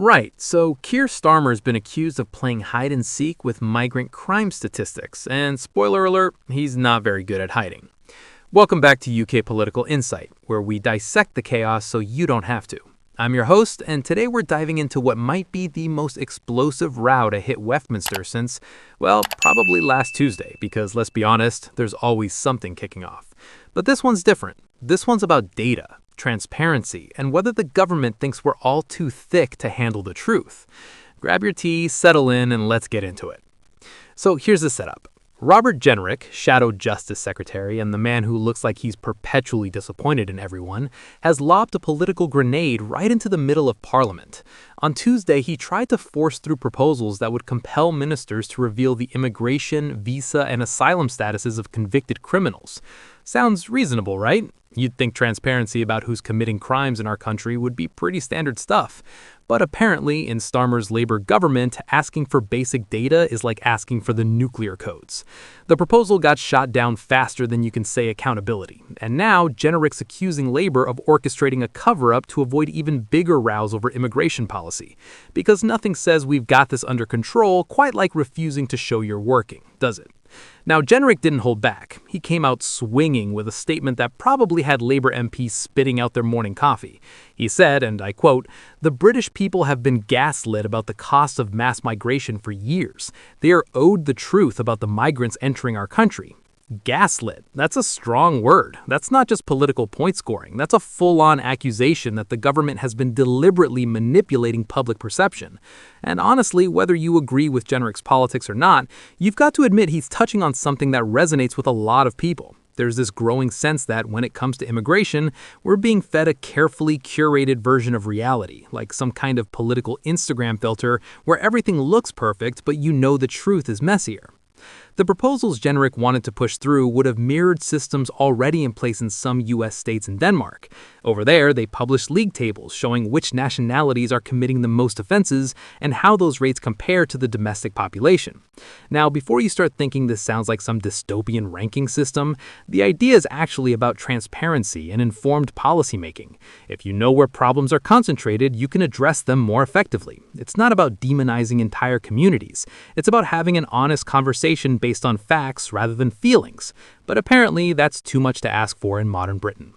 Right, so Keir Starmer has been accused of playing hide and seek with migrant crime statistics, and spoiler alert, he's not very good at hiding. Welcome back to UK Political Insight, where we dissect the chaos so you don't have to. I'm your host, and today we're diving into what might be the most explosive row to hit Westminster since, well, probably last Tuesday, because let's be honest, there's always something kicking off. But this one's different. This one's about data, transparency, and whether the government thinks we're all too thick to handle the truth. Grab your tea, settle in, and let's get into it. So here's the setup. Robert Jenrick, Shadow Justice Secretary and the man who looks like he's perpetually disappointed in everyone, has lobbed a political grenade right into the middle of Parliament. On Tuesday, he tried to force through proposals that would compel ministers to reveal the immigration, visa, and asylum statuses of convicted criminals. Sounds reasonable, right? You'd think transparency about who's committing crimes in our country would be pretty standard stuff. But apparently, in Starmer's Labour government, asking for basic data is like asking for the nuclear codes. The proposal got shot down faster than you can say accountability. And now, Jenrick's accusing Labour of orchestrating a cover-up to avoid even bigger rows over immigration policy. Because nothing says we've got this under control quite like refusing to show you're working, does it? Now, Jenrick didn't hold back. He came out swinging with a statement that probably had Labour MPs spitting out their morning coffee. He said, and I quote, "The British people have been gaslit about the cost of mass migration for years. They are owed the truth about the migrants entering our country." Gaslit. That's a strong word. That's not just political point scoring. That's a full-on accusation that the government has been deliberately manipulating public perception. And honestly, whether you agree with Jenrick's politics or not, you've got to admit he's touching on something that resonates with a lot of people. There's this growing sense that when it comes to immigration, we're being fed a carefully curated version of reality, like some kind of political Instagram filter where everything looks perfect, but you know the truth is messier. The proposals Jenrick wanted to push through would have mirrored systems already in place in some U.S. states and Denmark. Over there, they published league tables showing which nationalities are committing the most offenses and how those rates compare to the domestic population. Now, before you start thinking this sounds like some dystopian ranking system, the idea is actually about transparency and informed policymaking. If you know where problems are concentrated, you can address them more effectively. It's not about demonizing entire communities. It's about having an honest conversation based on facts rather than feelings, but apparently that's too much to ask for in modern Britain.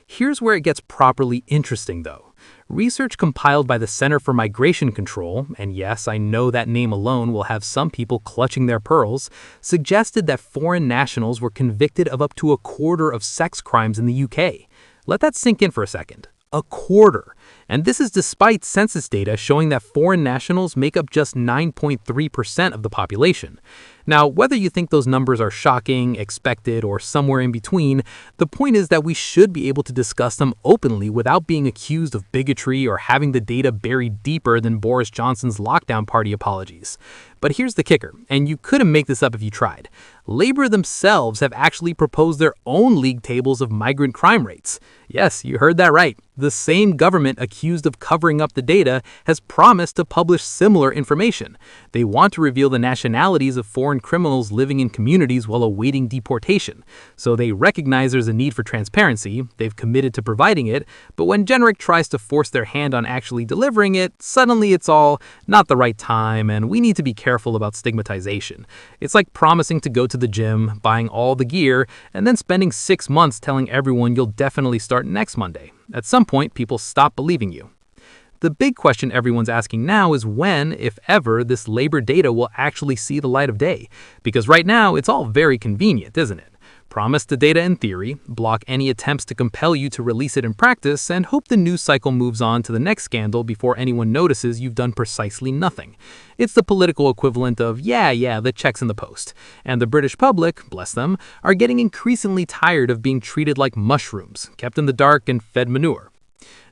Here's where it gets properly interesting, though. Research compiled by the Center for Migration Control, and yes, I know that name alone will have some people clutching their pearls, suggested that foreign nationals were convicted of up to a quarter of sex crimes in the UK. Let that sink in for a second. A quarter. And this is despite census data showing that foreign nationals make up just 9.3% of the population. Now, whether you think those numbers are shocking, expected, or somewhere in between, the point is that we should be able to discuss them openly without being accused of bigotry or having the data buried deeper than Boris Johnson's lockdown party apologies. But here's the kicker, and you couldn't make this up if you tried. Labour themselves have actually proposed their own league tables of migrant crime rates. Yes, you heard that right. The same government accused of covering up the data has promised to publish similar information. They want to reveal the nationalities of foreign criminals living in communities while awaiting deportation. So they recognize there's a need for transparency, they've committed to providing it, but when Jenrick tries to force their hand on actually delivering it, suddenly it's all not the right time and we need to be careful about stigmatization. It's like promising to go to the gym, buying all the gear, and then spending 6 months telling everyone you'll definitely start next Monday. At some point, people stop believing you. The big question everyone's asking now is when, if ever, this Labour data will actually see the light of day. Because right now, it's all very convenient, isn't it? Promise the data in theory, block any attempts to compel you to release it in practice, and hope the news cycle moves on to the next scandal before anyone notices you've done precisely nothing. It's the political equivalent of, yeah, the check's in the post. And the British public, bless them, are getting increasingly tired of being treated like mushrooms, kept in the dark and fed manure.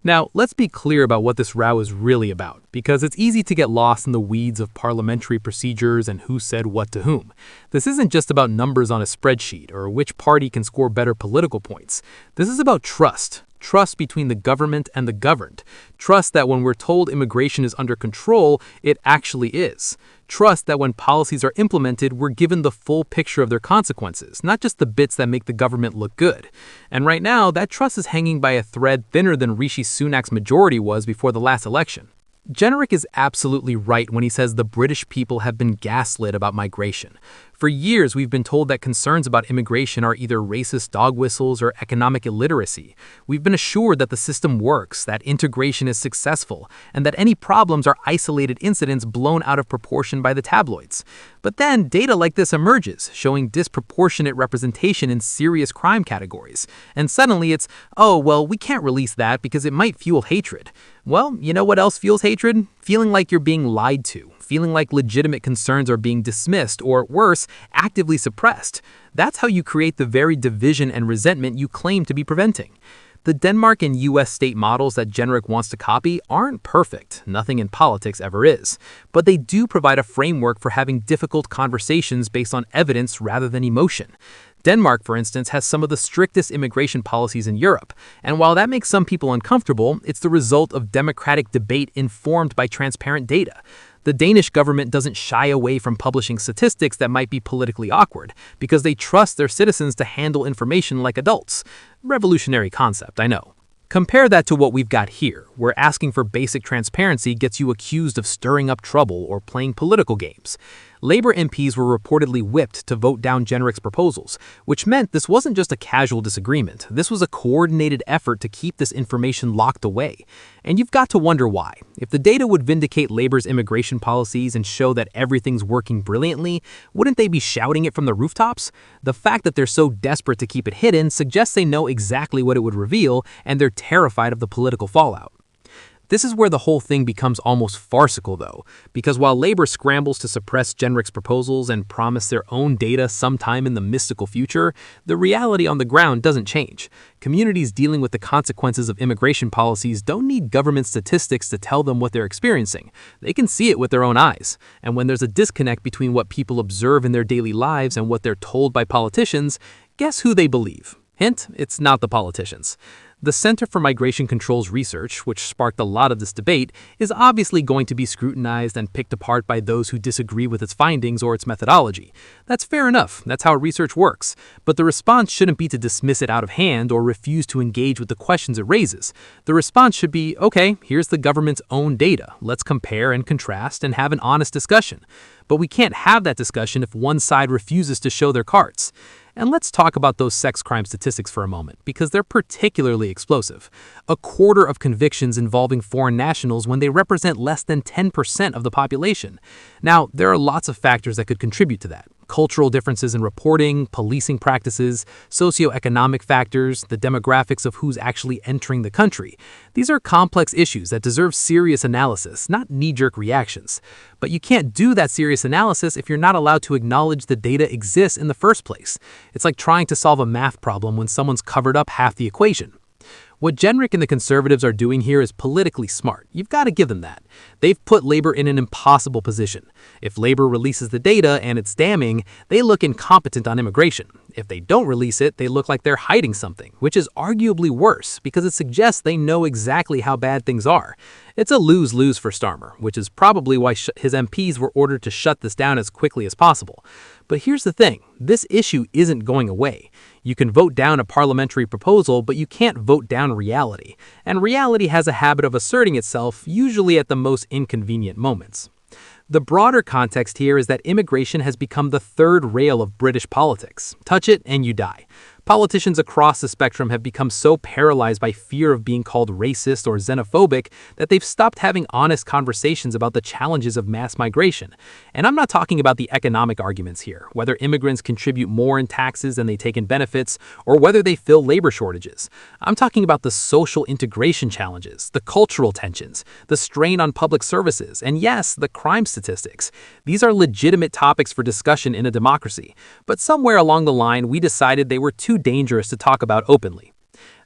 Now, let's be clear about what this row is really about, because it's easy to get lost in the weeds of parliamentary procedures and who said what to whom. This isn't just about numbers on a spreadsheet or which party can score better political points. This is about trust. Trust between the government and the governed. Trust that when we're told immigration is under control, it actually is. Trust that when policies are implemented, we're given the full picture of their consequences, not just the bits that make the government look good. And right now, that trust is hanging by a thread thinner than Rishi Sunak's majority was before the last election. Jenrick is absolutely right when he says the British people have been gaslit about migration. For years, we've been told that concerns about immigration are either racist dog whistles or economic illiteracy. We've been assured that the system works, that integration is successful, and that any problems are isolated incidents blown out of proportion by the tabloids. But then, data like this emerges, showing disproportionate representation in serious crime categories. And suddenly it's, oh, well, we can't release that because it might fuel hatred. Well, you know what else fuels hatred? Feeling like you're being lied to. Feeling like legitimate concerns are being dismissed or, worse, actively suppressed. That's how you create the very division and resentment you claim to be preventing. The Denmark and US state models that Jenrick wants to copy aren't perfect. Nothing in politics ever is. But they do provide a framework for having difficult conversations based on evidence rather than emotion. Denmark, for instance, has some of the strictest immigration policies in Europe. And while that makes some people uncomfortable, it's the result of democratic debate informed by transparent data. The Danish government doesn't shy away from publishing statistics that might be politically awkward, because they trust their citizens to handle information like adults. Revolutionary concept, I know. Compare that to what we've got here, where asking for basic transparency gets you accused of stirring up trouble or playing political games. Labour MPs were reportedly whipped to vote down Jenrick's proposals, which meant this wasn't just a casual disagreement. This was a coordinated effort to keep this information locked away. And you've got to wonder why. If the data would vindicate Labour's immigration policies and show that everything's working brilliantly, wouldn't they be shouting it from the rooftops? The fact that they're so desperate to keep it hidden suggests they know exactly what it would reveal, and they're terrified of the political fallout. This is where the whole thing becomes almost farcical, though, because while Labour scrambles to suppress Jenrick's proposals and promise their own data sometime in the mystical future, the reality on the ground doesn't change. Communities dealing with the consequences of immigration policies don't need government statistics to tell them what they're experiencing. They can see it with their own eyes. And when there's a disconnect between what people observe in their daily lives and what they're told by politicians, guess who they believe? Hint, it's not the politicians. The Center for Migration Control's research, which sparked a lot of this debate, is obviously going to be scrutinized and picked apart by those who disagree with its findings or its methodology. That's fair enough, that's how research works. But the response shouldn't be to dismiss it out of hand or refuse to engage with the questions it raises. The response should be, okay, here's the government's own data. Let's compare and contrast and have an honest discussion. But we can't have that discussion if one side refuses to show their cards. And let's talk about those sex crime statistics for a moment, because they're particularly explosive. A quarter of convictions involving foreign nationals when they represent less than 10% of the population. Now, there are lots of factors that could contribute to that. Cultural differences in reporting, policing practices, socioeconomic factors, the demographics of who's actually entering the country. These are complex issues that deserve serious analysis, not knee-jerk reactions. But you can't do that serious analysis if you're not allowed to acknowledge the data exists in the first place. It's like trying to solve a math problem when someone's covered up half the equation. What Jenrick and the Conservatives are doing here is politically smart. You've got to give them that. They've put Labour in an impossible position. If Labour releases the data and it's damning, they look incompetent on immigration. If they don't release it, they look like they're hiding something, which is arguably worse because it suggests they know exactly how bad things are. It's a lose-lose for Starmer, which is probably why his MPs were ordered to shut this down as quickly as possible. But here's the thing, this issue isn't going away. You can vote down a parliamentary proposal, but you can't vote down reality. And reality has a habit of asserting itself, usually at the most inconvenient moments. The broader context here is that immigration has become the third rail of British politics. Touch it and you die. Politicians across the spectrum have become so paralyzed by fear of being called racist or xenophobic that they've stopped having honest conversations about the challenges of mass migration. And I'm not talking about the economic arguments here, whether immigrants contribute more in taxes than they take in benefits, or whether they fill labor shortages. I'm talking about the social integration challenges, the cultural tensions, the strain on public services, and yes, the crime statistics. These are legitimate topics for discussion in a democracy. But somewhere along the line, we decided they were too dangerous to talk about openly.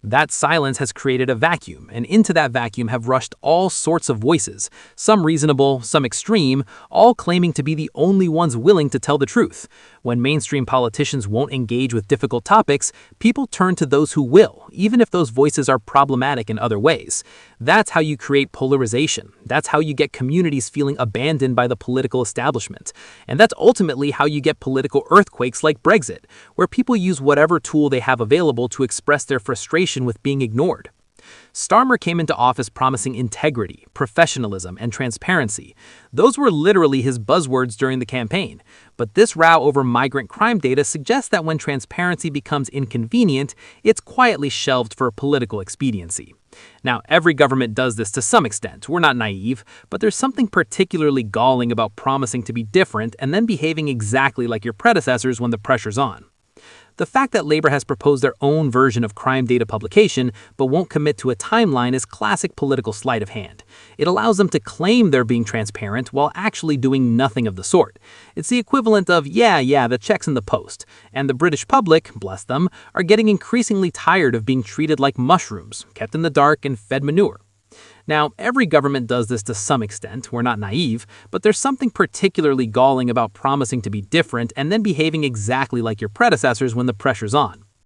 That silence has created a vacuum, and into that vacuum have rushed all sorts of voices, some reasonable, some extreme, all claiming to be the only ones willing to tell the truth. When mainstream politicians won't engage with difficult topics, people turn to those who will, even if those voices are problematic in other ways. That's how you create polarization. That's how you get communities feeling abandoned by the political establishment. And that's ultimately how you get political earthquakes like Brexit, where people use whatever tool they have available to express their frustration with being ignored. Starmer came into office promising integrity, professionalism, and transparency. Those were literally his buzzwords during the campaign. But this row over migrant crime data suggests that when transparency becomes inconvenient, it's quietly shelved for political expediency. Now, every government does this to some extent. We're not naive, but there's something particularly galling about promising to be different and then behaving exactly like your predecessors when the pressure's on. The fact that Labour has proposed their own version of crime data publication but won't commit to a timeline is classic political sleight of hand. It allows them to claim they're being transparent while actually doing nothing of the sort. It's the equivalent of, yeah, the check's in the post. And the British public, bless them, are getting increasingly tired of being treated like mushrooms, kept in the dark and fed manure. Now, every government does this to some extent, we're not naive, but there's something particularly galling about promising to be different and then behaving exactly like your predecessors when the pressure's on.